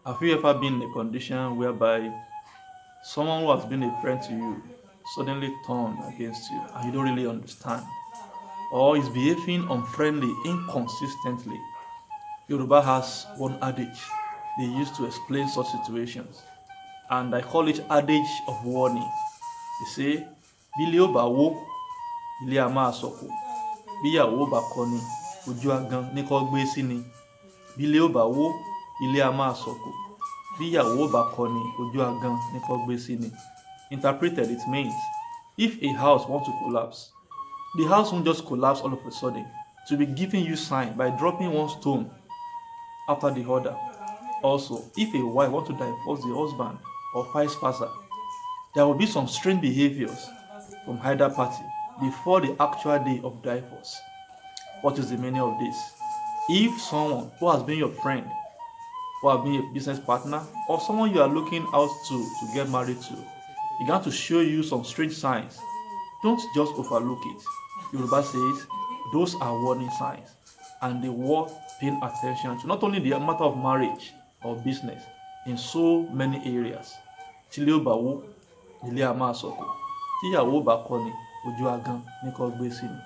Have you ever been in a condition whereby someone who has been a friend to you suddenly turned against you and you don't really understand, or is behaving unfriendly inconsistently? Yoruba has one adage they use to explain such situations, and I call it adage of warning. They say, Bílé ò bá wó, ilé a máa sọ̀kò. Bíyàwó ò bá kọni, ojú agan ní kọ́ gbé sí ni. Bílé ò bá wó, ilé a máa sọ̀kò. Bíyàwó ò bá kọni, ojú agan ní kọ́ gbé sí ni. Interpreted, it means, if a house wants to collapse, the house won't just collapse all of a sudden. To be giving you sign by dropping one stone after the other. Also, if a wife wants to divorce the husband or vice versa, there will be some strange behaviors from either party before the actual day of divorce. What is the meaning of this? If someone who has been your friend, who has been a business partner, or someone you are looking out to get married to, began to show you some strange signs, don't just overlook it. Yoruba says those are warning signs, and they worth paying attention to, not only the matter of marriage or business, in so many areas. Tílé ò bá wó, ilé a máa sọ̀kò. Tíyàwó ò bá kọni, ojú agan ní kọ́ gbé sí ni.